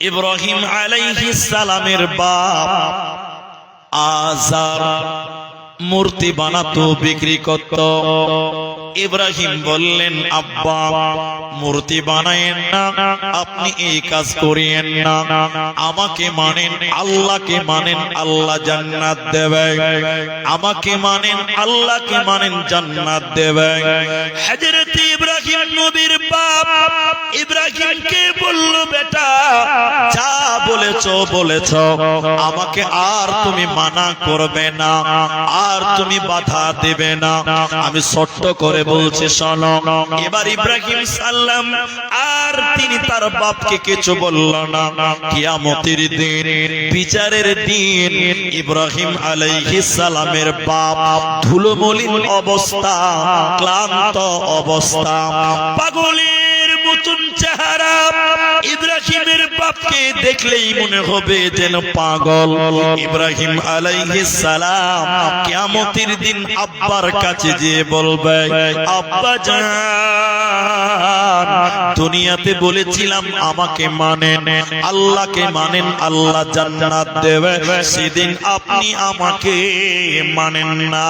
ইব্রাহিম আলাইহিস সালামের বাপ আযার মূর্তি বানাতো, বিক্রি করত। ইব্রাহিম বললেন, আব্বা মূর্তি বানায়েন না, আপনি এই কাজ করিয়েন না, আমাকে মানেন, আল্লাহকে মানেন, আল্লাহ জান্নাত দেবে। আমাকে মানেন, আল্লাহকে মানেন, জান্নাত দেবে। হযরত ইব্রাহিম নবীর বাপ ইব্রাহিমকে বলল, বেটা যা বলেছো বলেছো, আমাকে আর তুমি মানা করবে না, আর তুমি বাধা দেবে না। আমি ছোট্ট করে বলছি শোনো। এবার ইব্রাহিম সাল্লাম আর তিনি তার বাপকে কিছু বলল না। কিয়ামতের দিন, বিচারের দিন, ইব্রাহিম আলাইহিস সালামের বাপ ধুলোমলিন অবস্থা, ক্লান্ত অবস্থা, পাগলের মতন চেহারা। ইব্রাহিমের বাপকে দেখলেই মনে হবে যেন পাগল। ইব্রাহিম আলাইহিস সালাম কিয়ামতের দিন আব্বার কাছে গিয়ে বলবে, আব্বা জান, দুনিয়াতে বলেছিলাম আমাকে মানেন, আল্লাহকে মানেন, আল্লাহ জান্নাত দেবে, সেদিন আপনি আমাকে মানেন না।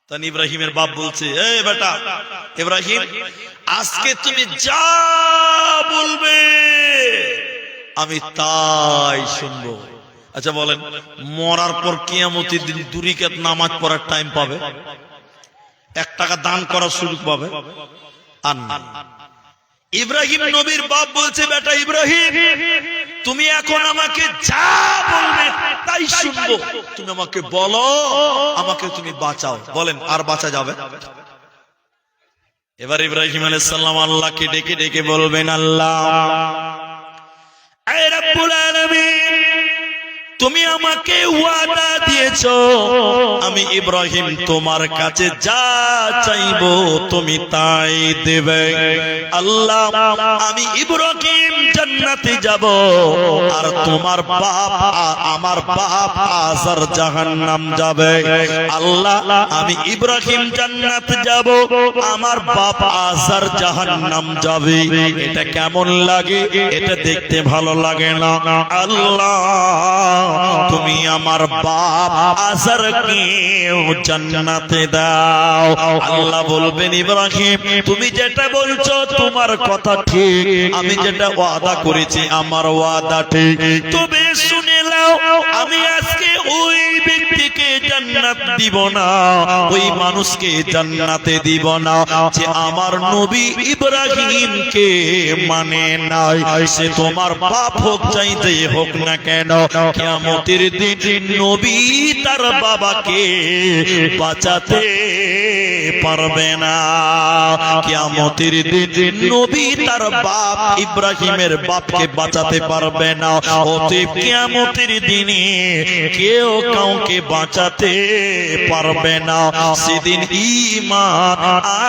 তখন ইব্রাহিমের বাপ বলছে, এই বেটা ইব্রাহিম, আজকে তুমি যা বলবে আমি তাই শুনবো। আচ্ছা বলেন, মরার পর কিয়ামতের দিন 2 রাকাত নামাজ পড়ার টাইম পাবে, 1 টাকা দান করার সুযোগ পাবে? আর না। ইব্রাহিম নবীর বাপ বলছে, বেটা ইব্রাহিম, তুমি এখন আমাকে যা বলবে তাই শুনবো, তুমি আমাকে বলো, আমাকে তুমি বাঁচাও। বলেন, আর বাঁচা যাবে? এবার ইব্রাহিম আলাইহিস সালাম আল্লাহকে ডেকে ডেকে বলবেন, আল্লাহ, এ রব্বুল আলামিন, তুমি আমাকে ওয়াদা দিয়েছো, আমি ইব্রাহিম তোমার কাছে যা চাইবো তুমি তাই দেবে। আল্লাহ, আমি ইব্রাহিম জান্নাতে যাব, আর তোমার বাপ, আমার বাপ আযার জাহান্নাম যাবে। আল্লাহ, আমি ইব্রাহিম জান্নাত যাব, আমার বাপ আযার জাহান্নাম যাবে। এটা কেমন লাগে? এটা দেখতে ভালো লাগে না। আল্লাহ, তুমি আমার বাপ আযারকে জান্নাতে দাও। আল্লাহ বলবেন, ইব্রাহিম, তুমি যেটা বলছো তোমার কথা ঠিক, আমি যেটা ওয়াদা করেছি আমার ওয়াদা ঠিক। তবে শুনে নাও, আমি আজকে ওই ব্যক্তিকে জান্নাত দিব না, ওই মানুষকে জান্নাতে দিব না যে আমার নবী ইব্রাহিমকে মানে নাই। সে তোমার বাপ হোক, চাইতে হোক না কেন, কিয়ামতের দিন নবী তার বাবাকে বাঁচাতে পারবে না। কিয়ামতের দিন নবী তার বাপ ইব্রাহিমের বাপকে বাঁচাতে পারবে না। অতএব কিয়ামতের দিনে কেউ কাউকে বাঁচাতে পারবে না। সেদিন ঈমান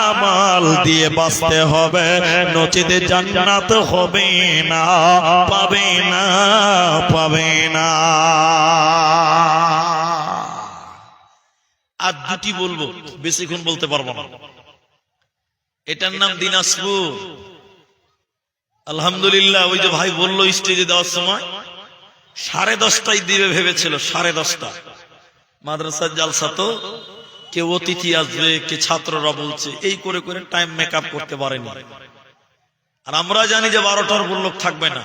আমল দিয়ে বাঁচতে হবে, নচেতে জান্নাত হবে না, পাবে না, পাবে না। আর দুটি বলবো, বেশিক্ষণ বলতে পারবো না। এটার নাম দিনাজপুর। আলহামদুলিল্লাহ, ওই যে ভাই বললো স্টেজে দেওয়ার সময় 10:30টায় দিবে ভেবেছিল, 10:30। মাদ্রাসার জালসা তো, কেউ অতিথি আসবে, কে ছাত্ররা বলছে, এই করে করে টাইম মেকআপ করতে পারেনি। আর আমরা জানি যে 12টার উপর লোক থাকবে না।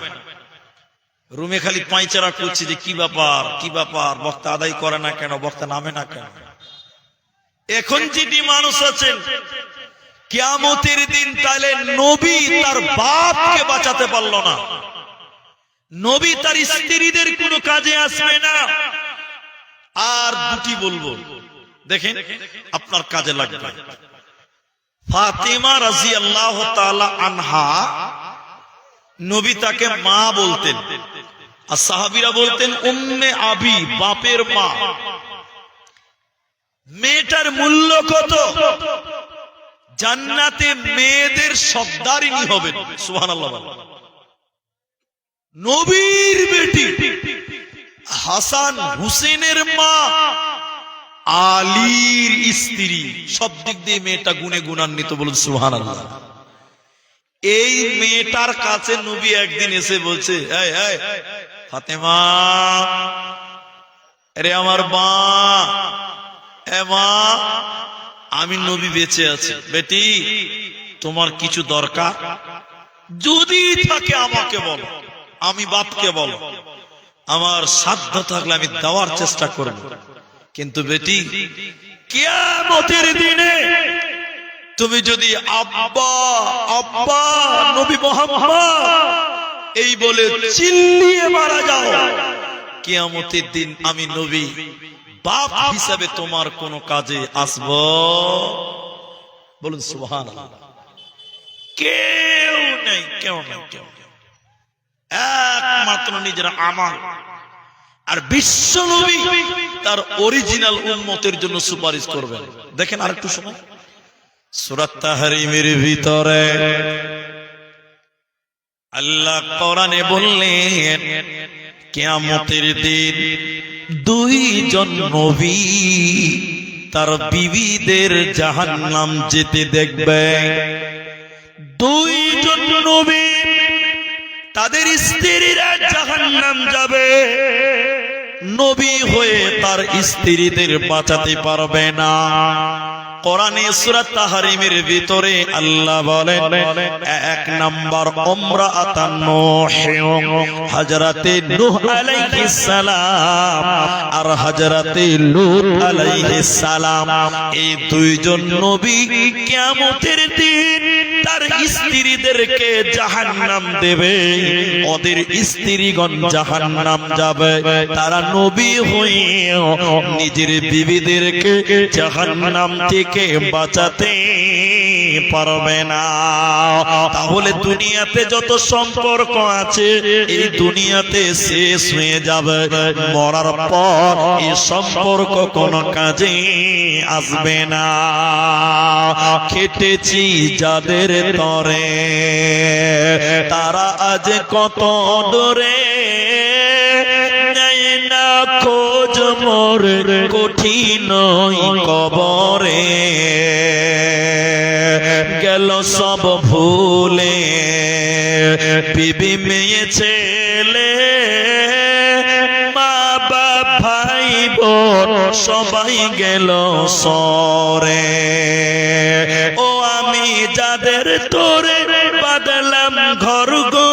রুমে খালি পাইচারা করছি যে কি ব্যাপার, কি ব্যাপার, বক্তা আদায় করে না কেন, বক্তা নামে না কেন। এখন যেটি মানুষ আছেন, কিয়ামতের দিন তাহলে নবী তার বাপকে বাঁচাতে পারলো না, নবী তার স্ত্রীদের কোনো কাজে আসবে না। আর দুটি বলবো, দেখেন আপনার কাজে লাগবে। ফাতিমা রাদিয়াল্লাহু তাআলা আনহা, নবী তাকে মা বলতেন, আর সাহাবীরা বলতেন উম্মে আবি, বাপের মা। মেয়েটার মূল্য কত? জান্নাতে মেয়েদের সর্দারিনী হবেন। সুবহানাল্লাহ। নবীর বেটি হাসান হুসেনের মা, আলীর স্ত্রী, সব দিক দিয়ে মেয়েটা গুণে গুণান্বিত, বলুন সুবহানাল্লাহ। এই মেয়েটার কাছে নবী একদিন এসে বলছে, এই এই ফাতেমা, আরে আমার মা, এ মা, আমি নবী বেঁচে আছি, বেটি তোমার কিছু দরকার যদি থাকে আমাকে বলো, আমি বাপকে বলো, আমার সাধ্য থাকলে আমি দেওয়ার চেষ্টা করব। কিন্তু বেটি, কিয়ামতের দিনে তুমি যদি আব্বা আব্বা নবী মুহাম্মদ এই বলে চিল্লিয়ে মারা যাও, কিয়ামতের দিন আমি নবী বাপ হিসাবে তোমার কোন কাজে আসব? বলুন সুবহানাল্লাহ। কেউ নেই, কেউ নেই, কেউ নেই, একমাত্র নিজের আমল আর বিশ্ব নবী তার অরিজিনাল উম্মতের জন্য সুপারিশ করবেন। দেখেন আরেকটু সময়, সূরা তাহরিমের ভিতরে আল্লাহ কোরআনে বললেন, কিয়ামতের দিন দুইজন নবী তার বিবিদের জাহান্নাম যেতে দেখবে। দুইজন নবী তাদের স্ত্রীরা জাহান্নাম যাবে, নবী হয়ে তার স্ত্রীদের বাঁচাতে পারবে না। কোরআনে সূরা তাহরিমের ভিতরে আল্লাহ বলেন, এক নাম্বার ইমরাআতুন নূহ, হযরতে নূহ আলাইহিস সালাম আর হযরতে লূত আলাইহিস সালাম, এই দুইজন নবী কিয়ামতের দিন তার স্ত্রীদেরকে জাহান্নাম দেবে, ওদের স্ত্রীগণ জাহান্নাম যাবে, তারা নবী হয়ে নিজের বিবিদেরকে জাহান্নাম থেকে বাঁচাতে পারবে না। তাহলে দুনিয়াতে যত সম্পর্ক আছে এই দুনিয়াতে শেষ হয়ে যাবে, মরার পর এই সম্পর্ক কোনো কাজে আসবে না। খেটেছি যাদের তরে তারা আজ কত দূরে, নেয় না খোঁজ মোর কঠিন কবরে, গেল সব ভুলে বিবি মেয়ে ছেলে, মা বাপ ভাই বোন সবাই গেল সরে। ও আমি যাদের তোরে বাঁধলাম ঘর গো,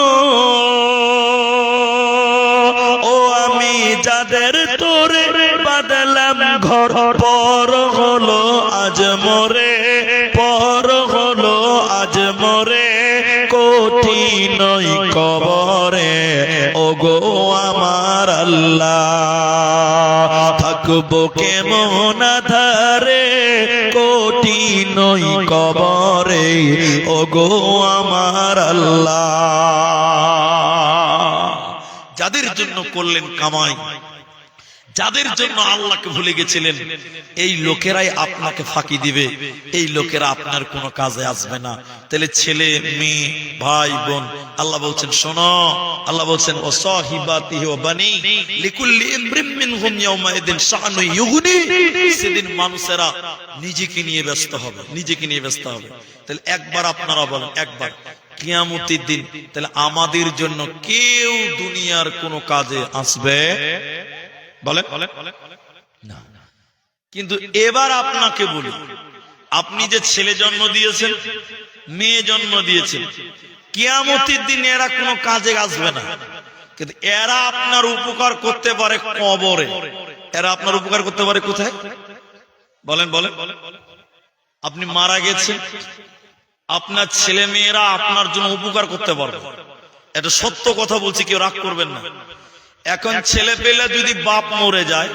ও আমি যাদের তোরে বাঁধলাম ঘর, পর হলো আজ মরে, পর হলো আজ মরে কঠিন কবরে। ও গো আমার আল্লাহ, থাকবো কেমন ধারে কঠিন কবরে, ও গো আমার আল্লাহ। যাদের জন্য করলেন কামাই, যাদের জন্য আল্লাহকে ভুলে গেছিলেন, এই লোকেরাই আপনাকে ফাঁকি দিবে, এই লোকেরা আপনার কোনো কাজে আসবে না। তাহলে ছেলে মেয়ে ভাই বোন আল্লাহ বলছেন শোনো, আল্লাহ বলছেন ও সাহিবাতিহি ওয়া বানি লিকুল্লি ইমরিম মিনহুম ইয়াউমাইদিন শাআনু ইউগনি, সেদিন মানুষেরা নিজেকে নিয়ে ব্যস্ত হবে, নিজেকে নিয়ে ব্যস্ত হবে। তাহলে একবার আপনারা বলেন, একবার কিয়ামতের দিন তাহলে আমাদের জন্য কেউ দুনিয়ার কোনো কাজে আসবে? বলেন না। কিন্তু এবার আপনাকে বলি, আপনি যে ছেলে জন্ম দিয়েছেন, মেয়ে জন্ম দিয়েছেন, কিয়ামতের দিন এরা কোনো কাজে আসবে না, কিন্তু এরা আপনার উপকার করতে পারে কবরে। এরা আপনার উপকার করতে পারে কোথায়? বলেন বলেন। আপনি মারা গেছেন, আপনার ছেলে মেয়েরা আপনার জন্য উপকার করতে পারবে, এটা সত্য কথা বলছি, কেউ রাগ করবেন না। এখন ছেলে পেলে যদি বাপ মরে যায়,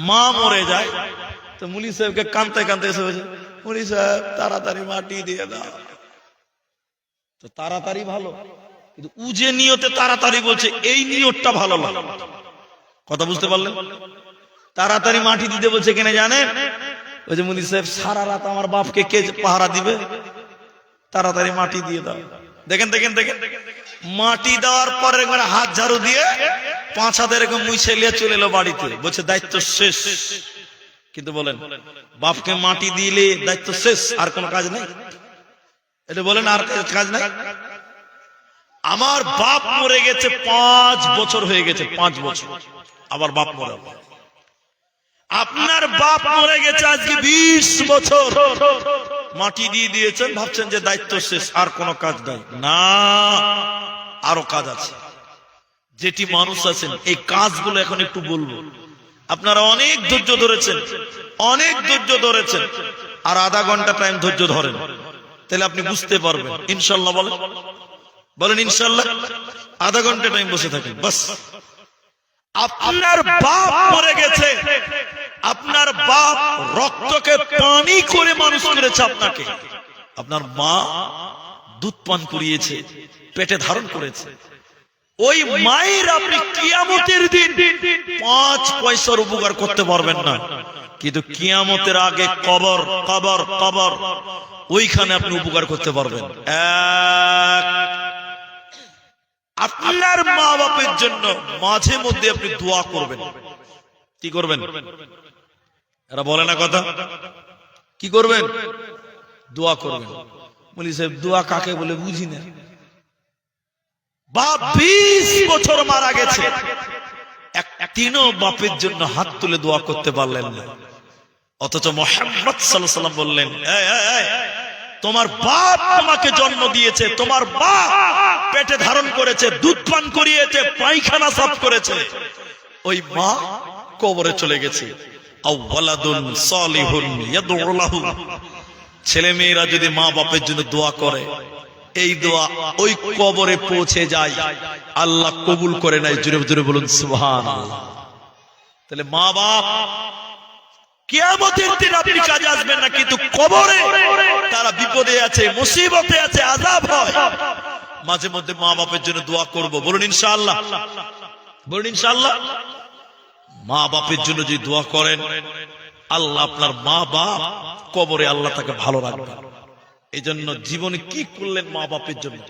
মা মরে যায়, তো মুলি সাহেবকে কানতে কানতে এসে বলছে, মুলি সাহেব তাড়াতাড়ি মাটি দিয়ে দাও। তো তাড়াতাড়ি ভালো, কিন্তু ও যে নিয়তে তাড়াতাড়ি বলছে এই নিয়তটা ভালো না। কথা বুঝতে পারলেন? তাড়াতাড়ি মাটি দিতে বলছে কেন জানেন? ওই যে মুলি সাহেব সারা রাত আমার বাপকে কে পাহারা দিবে, তাড়াতাড়ি মাটি দিয়ে দাও। দেখেন দেখেন দেখেন, মাটি দেওয়ার পরে একবার হাত ঝাড়ু দিয়ে 5 হাতে এরকম মুছে নিয়ে চলে এলো বাড়িতে, বলছে দায়িত্ব শেষ। কিন্তু বলেন বাপকে মাটি দিলে দায়িত্ব শেষ, আর কোন কাজ নেই? এটা বলেন আর কাজ নাই? আমার বাপ মরে গেছে 5 বছর হয়ে গেছে, 5 বছর, আবার বাপ মরে। আপনার বাপ মরে গেছে আজকে 20 বছর, মাটি দিয়ে দিয়েছেন, ভাবছেন যে দায়িত্ব শেষ, আর কোনো কাজ নাই। না, আরো কাজ আছে। যেটি মানুষ আছেন এই কাজগুলো এখন একটু বলবো। আপনারা অনেক ধৈর্য ধরেছেন, অনেক ধৈর্য ধরেছেন, আর আধা ঘন্টা টাইম ধৈর্য ধরেন, তাহলে আপনি বুঝতে পারবেন। ইনশাল্লাহ বলেন, বলেন ইনশাল্লাহ। আধা ঘন্টা টাইম বসে থাকেন বাস। আপনার বাপ মরে গেছে, আপনার বাপ রক্তকে পানি করে মানুষ করেছে আপনাকে, আপনার মা দুধ পান করিয়েছে, পেটে ধারণ করেছে। ওই মায়ের আপনি কিয়ামতের দিন 5 পয়সার উপকার করতে পারবেন না, কিন্তু কিয়ামতের আগে কবর কবর কবর, ওইখানে আপনি উপকার করতে পারবেন। আপনার মা বাপের জন্য মাঝে মধ্যে আপনি দোয়া করবেন। কি করবেন? এরা বলে না কথা, কি করবেন? দোয়া করবেন। বলি সাহেব দোয়া কাকে বলে বুঝি না। বাপ 20 বছর মারা গেছে, একদিনও বাপের জন্য হাত তুলে দোয়া করতে পারলেন না, অথচ মুহাম্মদ সাল্লাল্লাহু আলাইহি ওয়াসাল্লাম বললেন, তোমার বাপ তোমাকে জন্ম দিয়েছে, তোমার বাপ পেটে ধারণ করেছে, দুধ পান করিয়েছে, পায়খানা সাফ করেছে, ওই মা কবরে চলে গেছে। আওয়ালাদুন সালিহুন ইয়াদউ লাহু, ছেলে মেয়েরা যদি মা বাপের জন্য দোয়া করে, এই দোয়া ওই কবরে পৌঁছে যায়, আল্লাহ কবুল করে নাই। জোরে জোরে বলুন সুবহানাল্লাহ। তাহলে মা বাপ কিয়ামতের দিন আপনি কাজে আসবেন না, কিন্তু কবরে তারা বিপদে আছে, মুসিবতে আছে, আযাব হয়। মাঝে মধ্যে মা বাপের জন্য দোয়া করব, বলুন ইনশাআল্লাহ, বলুন ইনশাআল্লাহ। মা বাপের জন্য যদি দোয়া করেন, আল্লাহ আপনার মা বাপ কবরে আল্লাহ তাকে ভালো রাখবে। এই জন্য জীবনে কি করলেন মা বাপের জন্য?